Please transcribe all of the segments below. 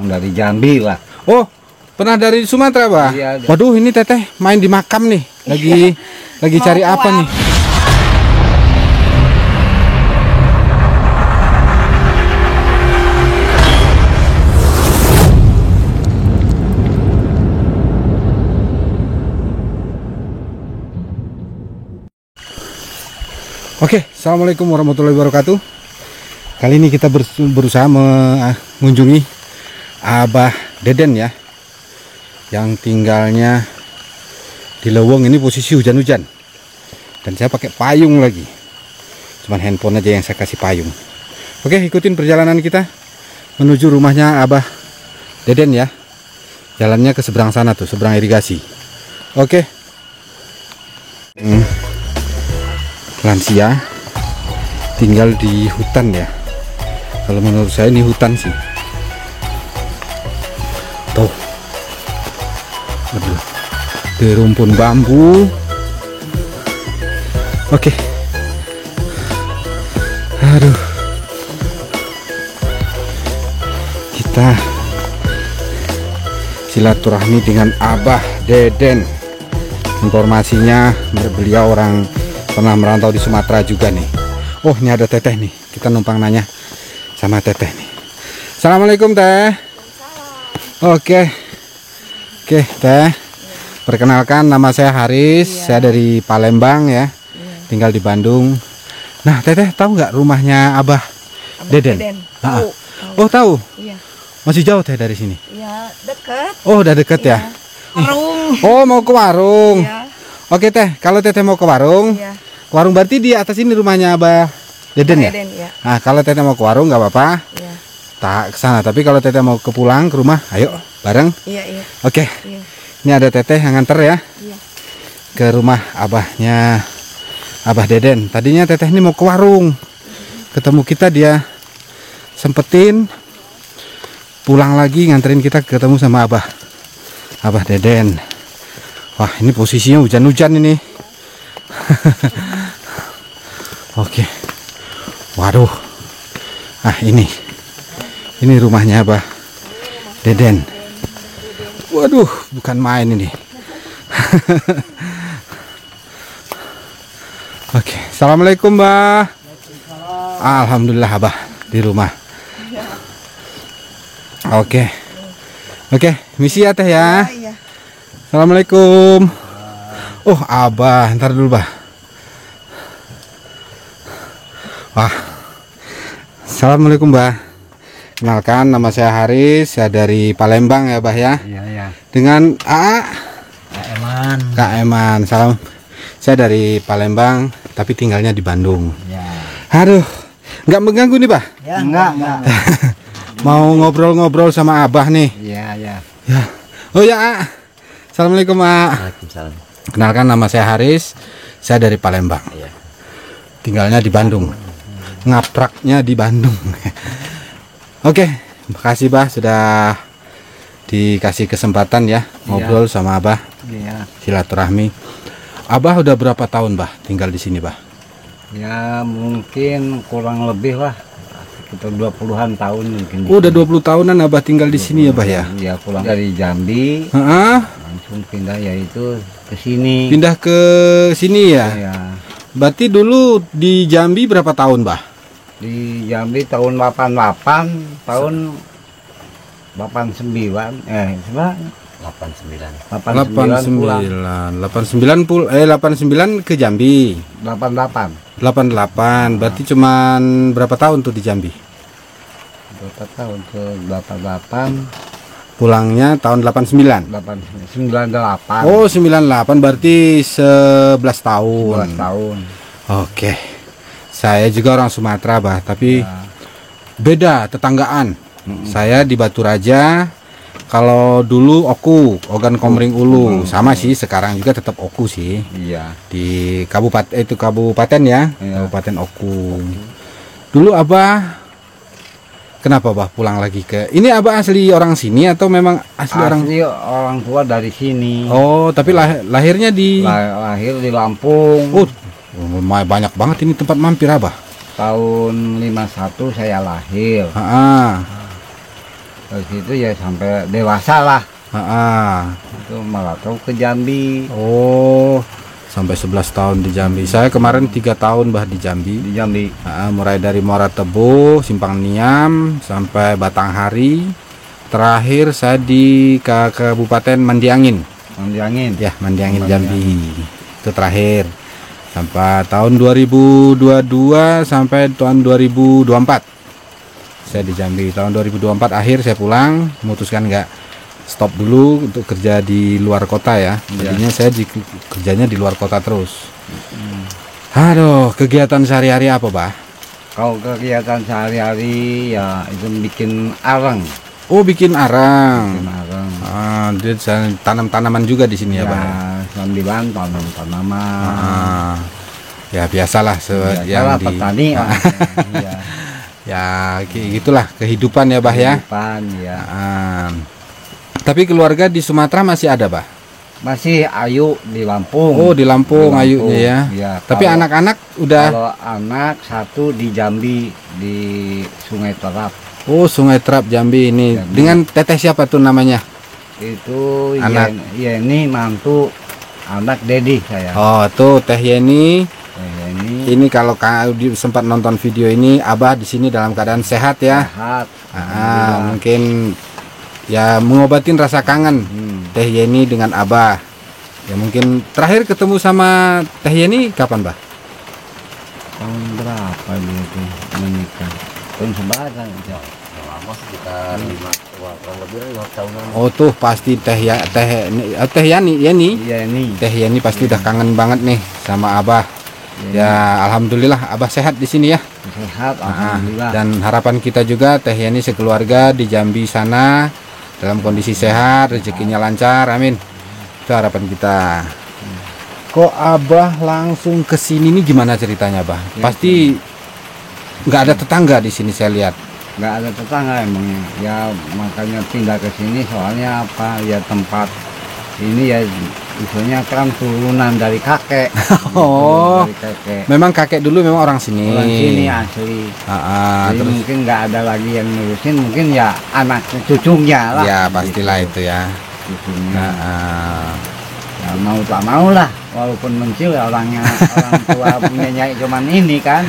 Dari Jambi lah. Oh, pernah dari Sumatera, Bah? Iya. Waduh, ini Teteh main di makam nih. Lagi cari apa nih? Oke, assalamualaikum warahmatullahi wabarakatuh. Kali ini kita berusaha mengunjungi Abah Deden ya, yang tinggalnya di Leweng. Ini posisi hujan-hujan dan saya pakai payung lagi, cuman handphone aja yang saya kasih payung. Oke, ikutin perjalanan kita menuju rumahnya Abah Deden ya. Jalannya ke seberang sana tuh, seberang irigasi. Oke. Lansia tinggal di hutan ya. Kalau menurut saya ini hutan sih. Tuh, aduh, di rumpun bambu. Oke, aduh, kita silaturahmi dengan Abah Deden. Informasinya beliau orang pernah merantau di Sumatera juga nih. Oh, ini ada Teteh nih, kita numpang nanya sama Teteh nih. Assalamualaikum Teh. Oke Teh, perkenalkan nama saya Haris. Saya dari Palembang ya, tinggal di Bandung. Nah Teteh tahu nggak rumahnya Abah Deden? Tahu. Oh tahu? Iya. Masih jauh Teh dari sini? Iya, dekat. Oh udah deket ya? Warung. Oh mau ke warung? Iya. Oke Teh, kalau Teteh mau ke warung, Iya. warung berarti di atas ini rumahnya Abah Deden ya? Ya. Nah kalau Teteh mau ke warung nggak apa-apa, Iya. tak kesana. Tapi kalau Teteh mau ke pulang ke rumah, ayo bareng. Iya. Oke, Iya. ini ada Teteh yang nganter ya Iya. ke rumah abahnya Abah Deden. Tadinya Teteh ini mau ke warung, ketemu kita, dia sempetin pulang lagi nganterin kita ketemu sama Abah Deden. Wah, ini posisinya hujan-hujan ini. Oke. Waduh. Ah, ini rumahnya Abah Deden. Waduh, bukan main ini. Oke, assalamualaikum Mbah. Alhamdulillah Abah di rumah. Oke, misi ya Teh ya. Iya. Assalamualaikum. Oh Abah, ntar dulu Bah. Wah, assalamualaikum Bah. Kenalkan, nama saya Haris, saya dari Palembang ya Bah ya. Iya. Dengan Kak Kak Eman. Salam. Saya dari Palembang, tapi tinggalnya di Bandung. Ya. Aduh, nggak mengganggu nih Bah? Ya, enggak. Mau ngobrol-ngobrol sama Abah nih. Iya. Ya. Oh ya, assalamualaikum Waalaikumsalam. Kenalkan, nama saya Haris, saya dari Palembang. Iya. Tinggalnya di Bandung. Ngapraknya di Bandung. Oke, makasih Bah sudah dikasih kesempatan ya ngobrol sama Abah. Iya. Silaturahmi. Abah udah berapa tahun Bah tinggal di sini Bah? Ya, mungkin kurang lebih lah sekitar 20-an tahun mungkin. Oh, udah 20 tahunan Abah tinggal di sini ya Bah ya? Iya, pulang dari Jambi. Heeh. Langsung pindah yaitu ke sini. Pindah ke sini ya? Iya. Berarti dulu di Jambi berapa tahun Bah? Di Jambi tahun 88, tahun 89, sebenarnya 89 ke Jambi. 88. Berarti cuman berapa tahun tuh di Jambi? Berapa tahun ke 88? Pulangnya tahun 89. 98. Oh, 98 berarti 11 tahun. 12 tahun. Oke. Saya juga orang Sumatera Bah, tapi beda tetanggaan. Saya di Batu Raja. Kalau dulu Ogan Komering Ulu, sama sih sekarang juga tetap Oku sih. Iya. Di kabupaten ya, Iya. Kabupaten Oku. Dulu Abah kenapa Bah pulang lagi ke ini? Abah asli orang sini atau memang asli orang tua dari sini. Oh, tapi lahirnya di Lahir di Lampung. lumayan banyak banget ini tempat mampir Abah. Tahun 51 saya lahir. Dari situ ya sampai dewasa lah. Itu malah tahu ke Jambi. Oh, sampai 11 tahun di Jambi. Saya kemarin 3 tahun bah di Jambi. Di Jambi. Mulai dari Muara Tebu, Simpang Niam sampai Batanghari. Terakhir saya di Kabupaten Mandiangin. Mandiangin. Ya, Mandiangin Jambi. Itu terakhir. Sampai tahun 2022 sampai tahun 2024. Saya di Jambi. Tahun 2024 akhir saya pulang, memutuskan nggak stop dulu untuk kerja di luar kota ya. Jadinya saya kerjanya di luar kota terus. Aduh, kegiatan sehari-hari apa, Bah? Kalau kegiatan sehari-hari ya itu bikin arang. Oh, bikin arang. Bikin arang. Dia tanam-tanaman juga di sini ya, Bah. Sambilan tanam-tanaman. Ya biasalah yang di petani. Ya. Ya, gitulah kehidupan ya, Bah ya. Kehidupan ya. Tapi keluarga di Sumatera masih ada, Bah? Masih Ayu di Lampung. Oh, di Lampung ayunya ya. Ya, tapi anak-anak udah. Kalau anak satu di Jambi di Sungai Terap. Oh, Sungai Terap Jambi ini. Jambi. Dengan teteh siapa tuh namanya? Itu anak Yeni mantu anak Dedi saya. Oh, tuh Teh Yeni. Ini kalau sempat nonton video ini, Abah di sini dalam keadaan sehat ya. Sehat. Mungkin ya mengobatin rasa kangen Teh Yeni dengan Abah. Ya mungkin terakhir ketemu sama Teh Yeni kapan, Bah? Tahun berapa dia itu menikah? Tahun seberapa? Lama sekitar 5 tahunan. Oh tuh pasti Teh Yani. Iya nih. Teh Yani pasti udah kangen banget nih sama Abah. Ya alhamdulillah Abah sehat di sini ya. Sehat alhamdulillah. Dan harapan kita juga Teh Yani sekeluarga di Jambi sana dalam kondisi sehat, rezekinya lancar, amin. Itu harapan kita. Kok Abah langsung ke sini nih gimana ceritanya, Bah? Pasti nggak ada tetangga di sini saya lihat. Nggak ada tetangga emangnya. Ya makanya pindah ke sini soalnya apa? Ya tempat ini ya usulnya kan turunan dari kakek. Oh, dari kakek. Memang kakek dulu memang orang sini. Orang sini asli. Jadi Terus mungkin nggak ada lagi yang ngurusin, mungkin ya anak cucunya lah. ya pastilah itu ya. Cucunya. Ya mau tak mau lah, walaupun mencil ya orang tua punyanya cuman ini kan.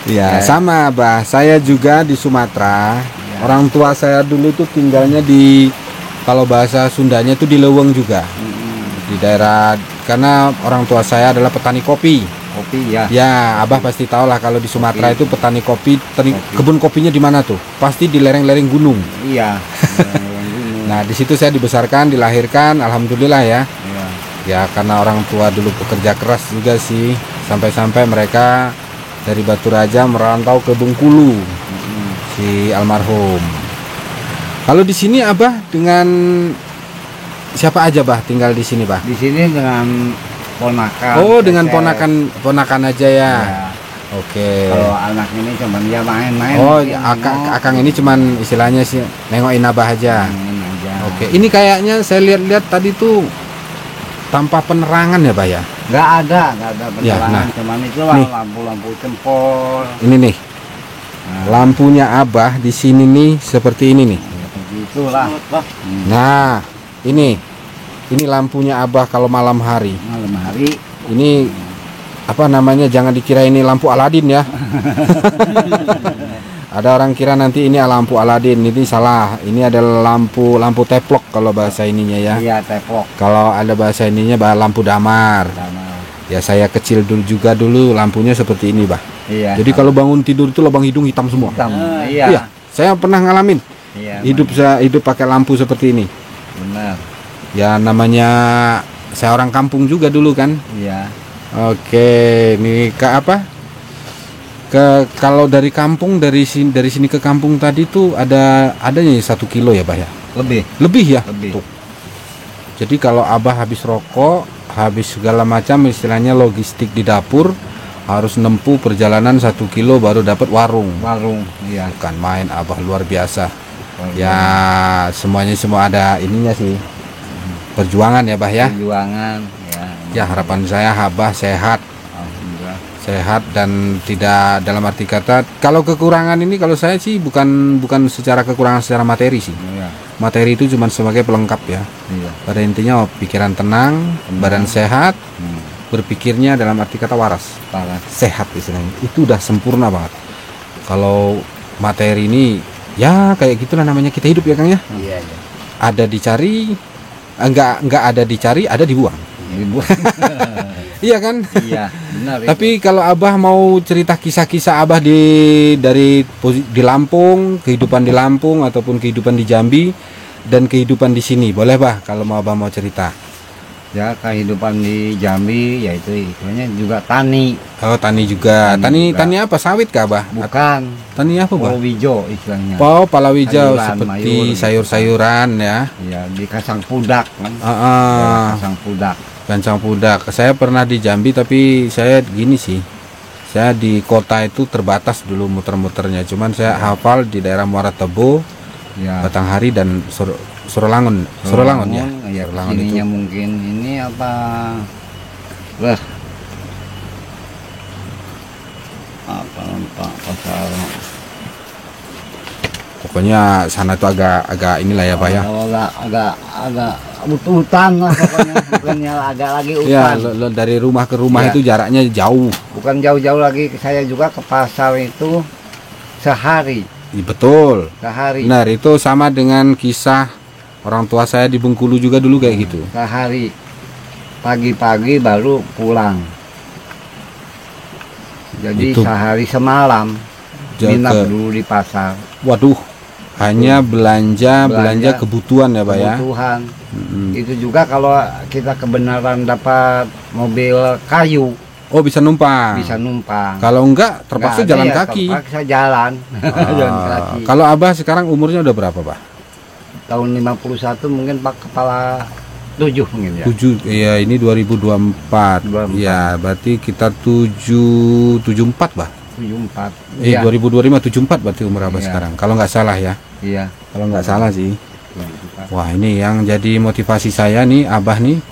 Ya sama, Bah. Saya juga di Sumatera. Ya. Orang tua saya dulu tuh tinggalnya di, kalau bahasa Sundanya itu di Leweng juga. Di daerah, karena orang tua saya adalah petani kopi. Kopi ya. Ya, Abah pasti tahu lah kalau di Sumatera itu petani kopi. Kebun kopinya di mana tuh? Pasti di lereng-lereng gunung. Iya. Nah, di situ saya dibesarkan, dilahirkan, alhamdulillah ya. Iya. Ya, karena orang tua dulu pekerja keras juga sih. Sampai-sampai mereka dari Batu Raja merantau ke Bengkulu. Si almarhum. Kalau di sini Abah dengan siapa aja, Bah, tinggal di sini, Bah? Di sini dengan ponakan. Oh, dengan ponakan aja ya. Ya. Oke. Kalau anak ini cuman dia main-main. Oh, akang ini cuman istilahnya sih nengokin Abah aja. Main aja. Oke. Ini kayaknya saya lihat-lihat tadi tuh tanpa penerangan ya, Bah ya? Nggak ada penerangan. Ya, nah. Cuman itu lah Nih. lampu-lampu jempol. Ini nih. Lampunya Abah di sini nih seperti ini nih. Begitulah. Nah, ini lampunya Abah kalau malam hari. Malam hari. Ini apa namanya? Jangan dikira ini lampu Aladin ya. Ada orang kira nanti ini lampu Aladin. Ini salah. Ini adalah lampu teplok kalau bahasa ininya ya. Iya, teplok. Kalau ada bahasa ininya lampu damar. Ya saya kecil dulu lampunya seperti ini, Bah. Iya. Jadi kalau bangun tidur itu lubang hidung hitam semua. Iya. Iya, saya pernah ngalamin. Iya. Hidup pakai lampu seperti ini. Benar. Ya namanya saya orang kampung juga dulu kan. Iya. Oke, ini kalau dari kampung dari sini ke kampung tadi tuh adanya 1 kilo ya, Bah ya? Lebih ya? Lebih. Tuh. Jadi kalau Abah habis rokok, habis segala macam istilahnya logistik di dapur, harus nempuh perjalanan 1 kilo baru dapat warung. Iya. Bukan main, Abah luar biasa. Ya semuanya ada ininya sih. Perjuangan ya, Bah ya. Perjuangan ya. Ya harapan saya Abah sehat. Alhamdulillah. sehat dan tidak, dalam arti kata, kalau kekurangan ini kalau saya sih bukan secara kekurangan secara materi sih. Iya. Materi itu cuma sebagai pelengkap ya. Iya. Pada intinya pikiran tenang, badan sehat, berpikirnya dalam arti kata waras, Parah. sehat istilahnya. Itu udah sempurna banget. Kalau materi ini ya kayak gitulah namanya kita hidup ya Kang ya. Iya, iya. Ada dicari, enggak ada dicari, ada dibuang. Dibuang. Iya kan? Iya, benar. Tapi kalau Abah mau cerita kisah-kisah Abah di Lampung, kehidupan di Lampung ataupun kehidupan di Jambi dan kehidupan di sini, boleh Bah kalau mau Abah mau cerita. Ya kehidupan di Jambi yaitu istilahnya juga tani. Oh, tani juga. Tani juga. Tani apa? Sawit kah Abah? Bukan. Tani apa Bah? Palawija istilahnya. Oh, palawija Sayuran, seperti mayur. sayur-sayuran ya. Ya di Kasang Pudak kan. Ah, Kasang Pudak. Gancang Pudak. Saya pernah di Jambi tapi saya gini sih. Saya di kota itu terbatas dulu muter-muternya. Cuman saya hafal di daerah Muara Tebo, Ya. Batanghari dan Surolangun. Surolangun ya. Ya Surolangun ininya itu. mungkin ini apa? Lah. Apa pasar. Pokoknya sana itu agak inilah ya Pak ya. Agak hutan lah pokoknya. Bukannya agak lagi Ya, hutan. dari rumah ke rumah Ya. itu jaraknya jauh. Bukan jauh-jauh lagi, saya juga ke pasar itu sehari. Betul. Sehari. Benar, itu sama dengan kisah orang tua saya di Bengkulu juga dulu kayak gitu. Sehari. Pagi-pagi baru pulang. Jadi Itu. sehari semalam nginap dulu di pasar. Waduh, hanya belanja Belanja kebutuhan ya Pak ya. Kebutuhan. Mm-mm. Itu juga kalau kita kebenaran dapat mobil kayu Oh, bisa numpang. bisa numpang. Kalau enggak terpaksa Nggak ada jalan ya, kaki. Terpaksa jalan. Jalan Ah, kaki. kalau Abah sekarang umurnya udah berapa Pak? Tahun 51 mungkin Pak kepala 7 mungkin ya. 7. Iya, ini 2024. 24. Ya, berarti kita 74 Bah. 74. Iya. 2025 74 berarti umur Abah Iya. sekarang. Kalau nggak salah ya. Iya. Kalau nggak salah sih. 74. Wah, ini yang jadi motivasi saya nih, Abah nih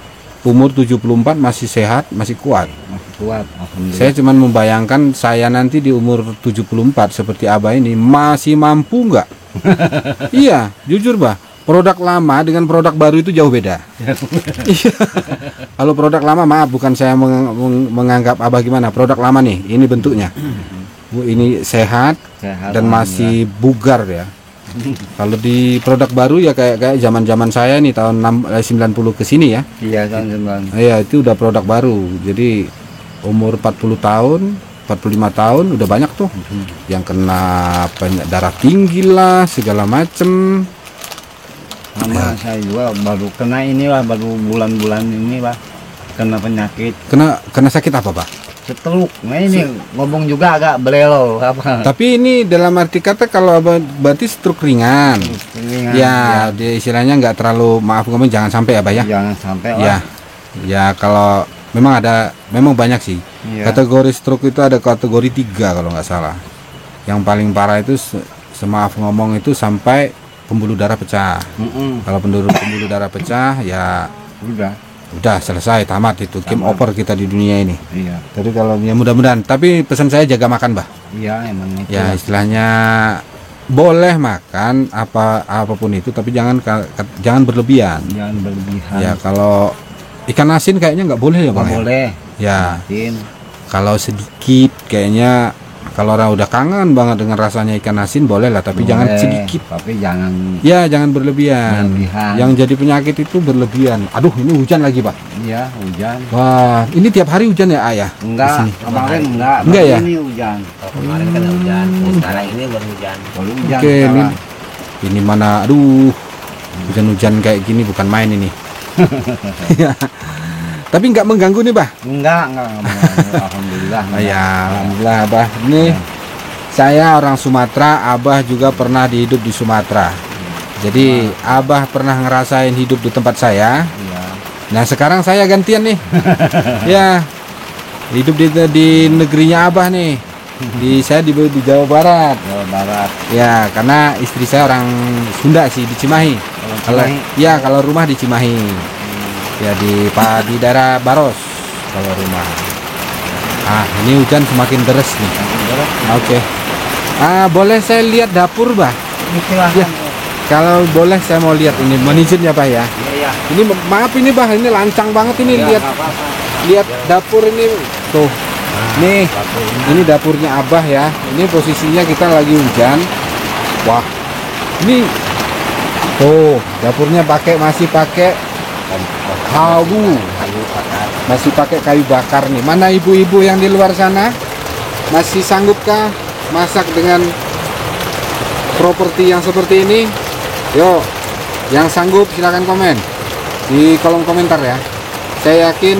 umur 74 masih sehat, masih kuat. Masih kuat. Alhamdulillah. Saya cuman membayangkan saya nanti di umur 74 seperti Abah ini masih mampu nggak? Iya, jujur Bah. Produk lama dengan produk baru itu jauh beda. Iya. Kalau produk lama, maaf, bukan saya menganggap Abah gimana. Produk lama nih, ini bentuknya. Bu, ini sehat Sehat, dan masih bugar ya. Kalau di produk baru ya kayak zaman saya nih tahun 90 ke sini ya. Iya tahun 9. Iya, itu udah produk baru. Jadi umur 40 tahun, 45 tahun udah banyak tuh yang kena darah tinggi lah, segala macem. Sama saya juga baru kena inilah, baru bulan-bulan inilah kena penyakit Kena sakit apa Pak? stroke. Nah ini ngomong juga agak belelo apa. Tapi ini dalam arti kata kalau berarti stroke ringan. Ringan, Ya, dia istilahnya nggak terlalu, maaf ngomong, jangan sampai Abah ya. Jangan sampai Ya, lah. ya kalau memang banyak sih. Iya. Kategori stroke itu ada kategori 3 kalau nggak salah. Yang paling parah itu semaaf ngomong itu sampai pembuluh darah pecah. Kalau pembuluh darah pecah ya udah selesai, tamat itu, game Tamat. over kita di dunia ini. Iya. Jadi kalau ya mudah-mudahan, tapi pesan saya jaga makan Bah. Iya emang itu. Ya istilahnya boleh makan apapun itu, tapi jangan berlebihan. Jangan berlebihan. Ya kalau ikan asin kayaknya nggak boleh ya Bang. Nggak ya? boleh. Ya Matiin. kalau sedikit kayaknya, kalau orang udah kangen banget dengan rasanya ikan asin boleh lah, tapi jangan Boleh, sedikit. Tapi jangan. Ya jangan berlebihan. Berlebihan. Yang jadi penyakit itu berlebihan. Aduh, ini hujan lagi Pak. Iya hujan. Wah, ini tiap hari hujan ya Ayah? Enggak. Di sini. Kemarin enggak. Enggak baru ya? Ini hujan. Kalau kemarin kan hujan, sekarang ini baru hujan. Baru hujan. Oke, sekarang. ini mana, aduh, hujan-hujan kayak gini bukan main ini. Ya. Tapi nggak mengganggu nih Bah. Enggak. Alhamdulillah. Oh, ya, alhamdulillah Abah. Ini saya orang Sumatera, Abah juga pernah hidup di Sumatera. Jadi Abah pernah ngerasain hidup di tempat saya. Iya. Nah sekarang saya gantian nih. Ya, hidup di negerinya Abah nih. Saya di Jawa Barat. Jawa Barat. Ya, karena istri saya orang Sunda sih, di Cimahi. Kalau Cimahi? ya kalau rumah di Cimahi. Ya di daerah Baros kalau rumah. Ini hujan semakin deras nih. Oke. Boleh saya lihat dapur, Bah? Ini silahkan. Ya. Kalau boleh saya mau lihat ini, mohon izin ya, Bah ya. Iya. Ini maaf ini, Bah, ini lancang banget ini. Ya, lihat nggak apa-apa. lihat dapur ini. Tuh. Nih, Dapurnya. ini dapurnya Abah ya. Ini posisinya kita lagi hujan. Wah. Ini tuh, dapurnya masih pakai kayu. Masih pakai kayu bakar nih. Mana ibu-ibu yang di luar sana? Masih sanggupkah masak dengan properti yang seperti ini? Yo, yang sanggup silahkan komen di kolom komentar ya. Saya yakin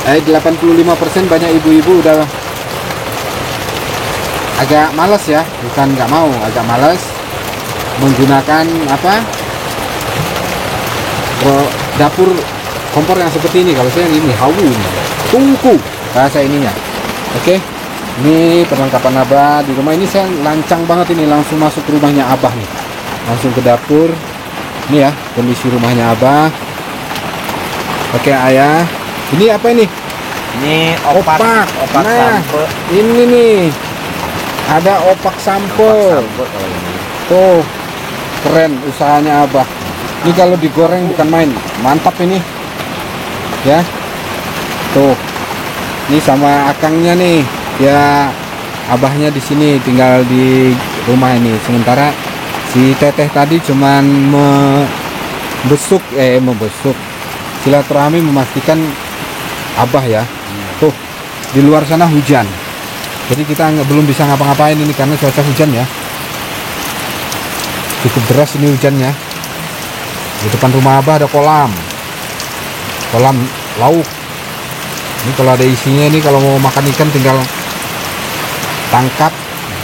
85% banyak ibu-ibu udah agak males ya, bukan nggak mau, agak males menggunakan dapur kompor yang seperti ini. Kalau saya ini hawu ini, tungku bahasa ininya. Oke, ini perlengkapan Abah di rumah ini. Saya lancang banget ini, langsung masuk ke rumahnya Abah nih, langsung ke dapur. Ini ya kondisi rumahnya Abah. Oke ayah, ini apa ini? Ini Opak. opak Nah, sampo. ini nih ada opak sampo. Sampo kalau ini. Tuh keren usahanya Abah. Ini kalau digoreng bukan main, mantap ini ya. Tuh ini sama akangnya nih ya, Abahnya di sini tinggal di rumah ini. Sementara si teteh tadi cuman membesuk silaturahmi, memastikan Abah ya. Tuh di luar sana hujan, jadi kita belum bisa ngapa-ngapain ini karena cuaca hujan ya, cukup deras ini hujannya. Di depan rumah Abah ada kolam lauk. Ini kalau ada isinya, ini kalau mau makan ikan tinggal tangkap,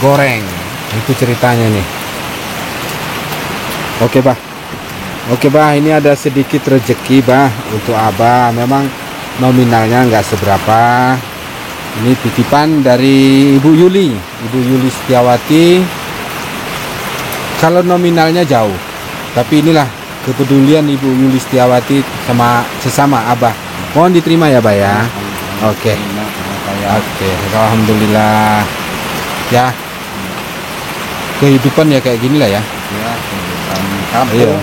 goreng. Itu ceritanya nih. Oke Bah, ini ada sedikit rezeki Bah untuk Abah. Memang nominalnya nggak seberapa. Ini titipan dari Ibu Yuli Setiawati. Kalau nominalnya jauh, tapi inilah kepedulian Ibu Yuli Setiawati sama sesama Abah. Mohon diterima ya Bah ya. Oke. Alhamdulillah ya. Kehidupan ya kayak gini lah ya. Ya, kehidupan kampung. Iya.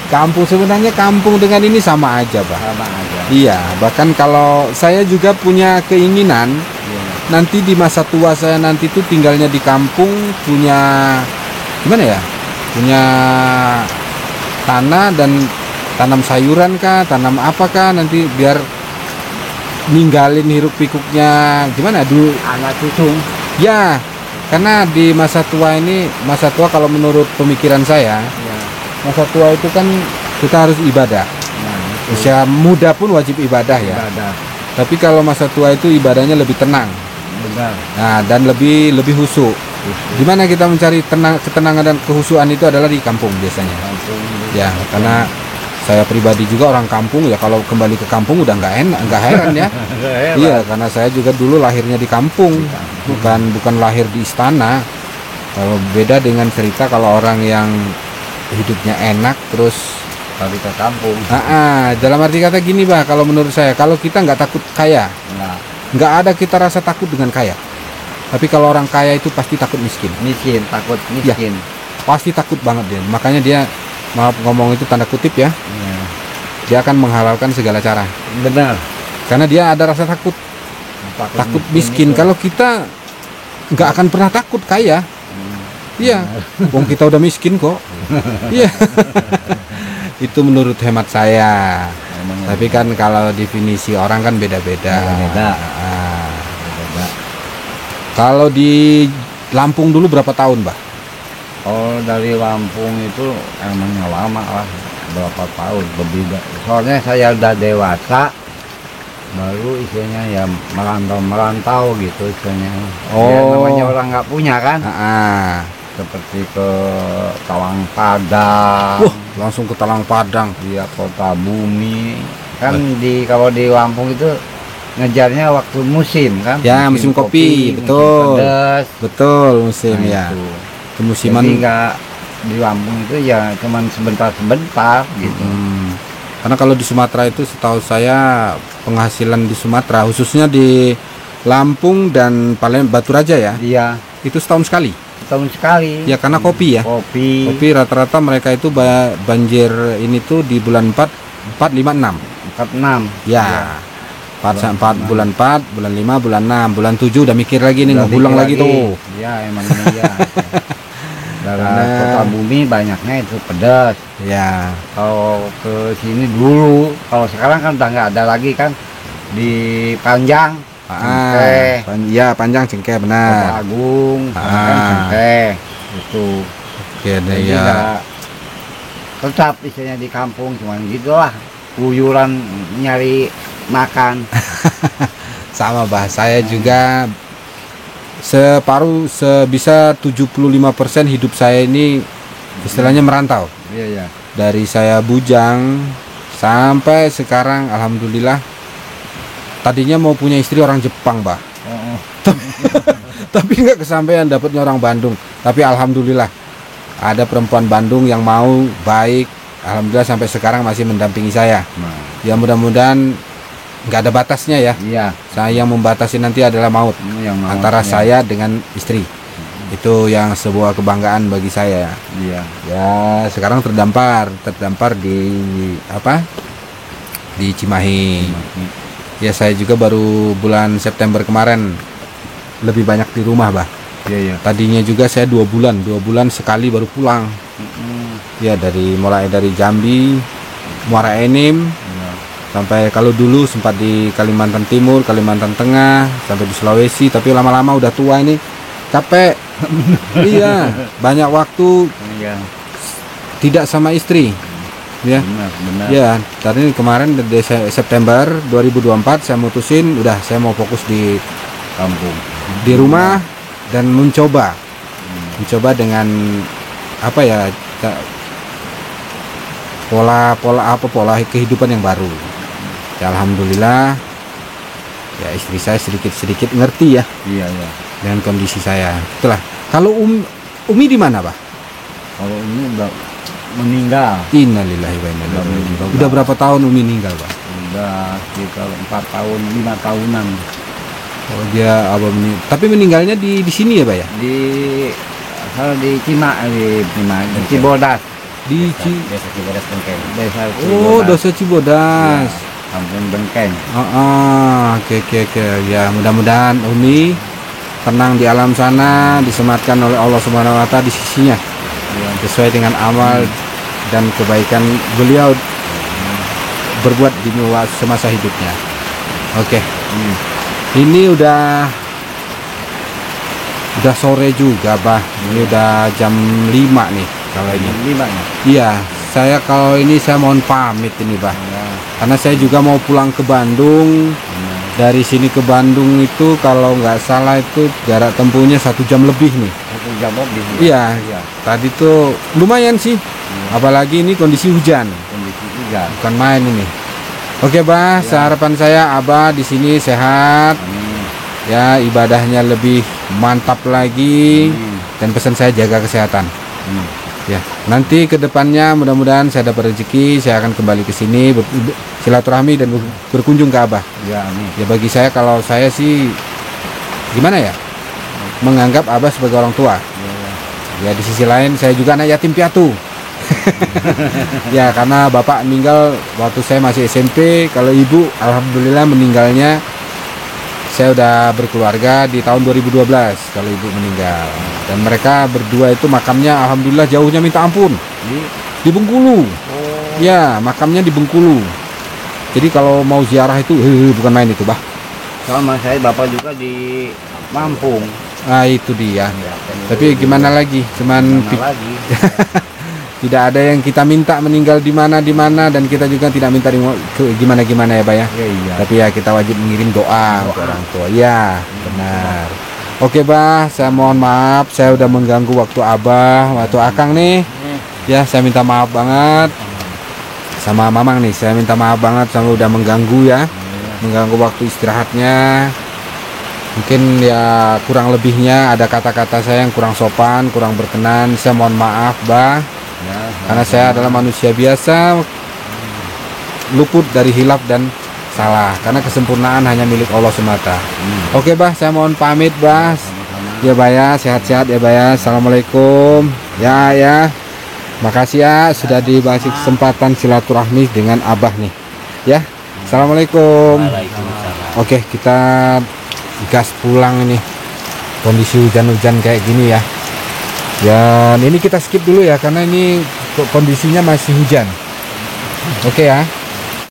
Kampung, sebenarnya kampung dengan ini sama aja Bah. Sama aja. Iya, bahkan kalau saya juga punya keinginan Iya. nanti di masa tua saya nanti tuh tinggalnya di kampung, punya gimana ya? Punya tanah dan tanam sayuran kah, tanam apakah nanti biar ninggalin hiruk pikuknya gimana dulu Anak cucu. ya. Karena di masa tua ini, masa tua kalau menurut pemikiran saya, Ya. masa tua itu kan kita harus ibadah. Nah, itu Usia muda pun wajib ibadah ya. ibadah. Tapi kalau masa tua itu ibadahnya lebih tenang. Benar. Nah, dan lebih khusyuk. Gimana kita mencari ketenangan dan kehusuan itu adalah di kampung biasanya. Kampung. Ya, karena saya pribadi juga orang kampung ya, kalau kembali ke kampung udah nggak enak, nggak heran ya. Iya, karena saya juga dulu lahirnya di kampung, bukan lahir di istana. Kalau beda dengan cerita kalau orang yang hidupnya enak terus Balik ke kampung. dalam arti kata gini Bah, kalau menurut saya, kalau kita nggak takut kaya, Nah, nggak ada kita rasa takut dengan kaya. Tapi kalau orang kaya itu pasti takut miskin, miskin, takut miskin. pasti takut banget dia. Makanya dia, maaf ngomong itu tanda kutip ya, Ya. dia akan menghalalkan segala cara. Benar. Karena dia ada rasa takut Takut miskin. itu. Kalau kita nggak akan pernah takut kaya. Iya, wong kita udah miskin kok. Iya. Itu menurut hemat saya. Emang Tapi kan kalau definisi orang kan beda-beda. Beda-beda. Beda. Kalau di Lampung dulu berapa tahun, Bah? Oh, dari Lampung itu emangnya lama lah, berapa tahun lebih. Soalnya saya udah dewasa, baru isinya ya merantau gitu isinya. Ya, Oh. namanya orang nggak punya kan, seperti ke Talang Padang, Wah, langsung ke Talang Padang. dia Kota Bumi. Kan kalau di Lampung itu ngejarnya waktu musim kan. Ya, musim kopi, betul. Musim pedas. Betul, musim Nah, ya. itu. Kemusiman. Jadi nggak di Lampung itu ya cuman sebentar-sebentar gitu. Karena kalau di Sumatera itu setahu saya penghasilan di Sumatera khususnya di Lampung dan Palembang Batu Raja ya, Iya, itu setahun sekali. tahun sekali. Ya karena kopi ya. Kopi. Kopi rata-rata mereka itu banjir ini tuh di bulan 4, 4, 5, 6. 46. Ya. 4 bulan 4, bulan 5, bulan 6, bulan 7 udah mikir lagi nih, Udah ngebulang dikit lagi tuh. Iya, emang iya. Daerah Karena- kota bumi banyaknya itu pedas. Ya. Kalau ke sini dulu, kalau sekarang kan udah nggak ada lagi kan di Panjang, Cengkeh, Ya panjang cengkeh Kota benar. Agung, Ah. kan Cengkeh itu. Oke deh Jadi ya. nggak tetap istilahnya di kampung cuman gitulah, kuyuran nyari makan. Sama bah, saya juga separuh sebisa 75% hidup saya ini istilahnya merantau. Iya ya. Dari saya bujang sampai sekarang alhamdulillah. Tadinya mau punya istri orang Jepang, bah. Tapi nggak kesampaian dapatnya orang Bandung. Tapi alhamdulillah ada perempuan Bandung yang mau baik. Alhamdulillah sampai sekarang masih mendampingi saya. Nah, Ya mudah-mudahan nggak ada batasnya ya. iya. Saya yang membatasi nanti adalah maut Yang mau, antara ya. saya dengan istri. Itu yang sebuah kebanggaan bagi saya. Iya. Ya sekarang terdampar di apa? Di Cimahi. Ya saya juga baru bulan September kemarin lebih banyak di rumah, bah. Iya ya. Tadinya juga saya 2 bulan sekali baru pulang. Ya mulai dari Jambi, Muara Enim, Iya. sampai kalau dulu sempat di Kalimantan Timur, Kalimantan Tengah, sampai di Sulawesi. Tapi lama-lama udah tua ini capek. Iya, banyak waktu Iya. tidak sama istri. Ya. Benar. Ya, tadi kemarin di September 2024 saya mutusin udah saya mau fokus di Kampung. rumah dan mencoba dengan apa ya pola kehidupan yang baru. Ya alhamdulillah ya istri saya sedikit ngerti ya Iya ya. dengan kondisi saya. Itulah. Kalau Umi di mana, Pak? Kalau ini udah meninggal. Innalillahi wa inna ilaihi raji'un. Udah berapa tahun Umi meninggal, Pak? Udah sekitar 4 tahun, 5 tahunan. Oh dia abah tapi meninggalnya di sini ya, Pak ya? Di kalau di Cibodas. Di Desa Cibodas Bengkeng. Desa Oh, Dosa Cibodas. Kampung Bengkeng. Oke. Ya, mudah-mudahan Umi tenang di alam sana, disematkan oleh Allah Subhanahu wa taala di sisinya. Sesuai dengan amal dan kebaikan beliau berbuat di semasa hidupnya. Oke. Ini udah sore juga, Bah. Ini udah jam 5 nih kalau ini. 5 ya. Iya, saya kalau ini saya mohon pamit ini, Bah. Ya. Karena saya juga mau pulang ke Bandung. Dari sini ke Bandung itu kalau nggak salah itu jarak tempuhnya 1 jam lebih nih. 1 jam lebih. Iya. Iya. Tadi tuh lumayan sih. Apalagi ini kondisi hujan. Kondisi hujan. Bukan main ini. Oke, Bah, harapan saya Abah di sini sehat. Amin. Ya, ibadahnya lebih mantap lagi. Dan pesan saya jaga kesehatan. Ya, nanti ke depannya mudah-mudahan saya dapat rezeki, saya akan kembali ke sini silaturahmi dan berkunjung ke Abah. Ya, amin. Ya bagi saya kalau saya sih gimana ya? Menganggap Abah sebagai orang tua. Ya di sisi lain saya juga anak yatim piatu. Ya karena bapak meninggal waktu saya masih SMP, kalau ibu alhamdulillah meninggalnya saya udah berkeluarga di tahun 2012 kalau ibu meninggal. Dan mereka berdua itu makamnya alhamdulillah jauhnya minta ampun. Di Bengkulu. Ya, makamnya di Bengkulu. Jadi kalau mau ziarah itu bukan main itu, Bah. Sama saya bapak juga di Lampung. Nah, itu dia. Ya, Tapi gimana lagi? Cuman lagi. tidak ada yang kita minta meninggal di mana dan kita juga tidak minta gimana ya, Pak ya. Iya. Tapi ya kita wajib mengirim doa untuk orang tua. Ya, benar. Oke, Bah, saya mohon maaf saya udah mengganggu waktu Abah, waktu Akang nih. Ya, saya minta maaf banget. Sama Mamang nih, saya minta maaf banget sama udah mengganggu ya. Mengganggu waktu istirahatnya. Mungkin ya kurang lebihnya ada kata-kata saya yang kurang sopan, kurang berkenan. Saya mohon maaf, Bah. Ya, Karena saya adalah manusia biasa. luput dari hilaf dan salah, karena kesempurnaan hanya milik Allah semata. Oke bah, saya mohon pamit bah. Ya bah ya, sehat-sehat ya bah ya. Assalamualaikum. Ya. Makasih ya sudah dikasih kesempatan silaturahmi dengan Abah nih. Ya. Assalamualaikum. Waalaikumsalam. Oke, kita gas pulang ini. Kondisi hujan-hujan kayak gini ya. Dan ini kita skip dulu ya karena ini kondisinya masih hujan. Oke ya.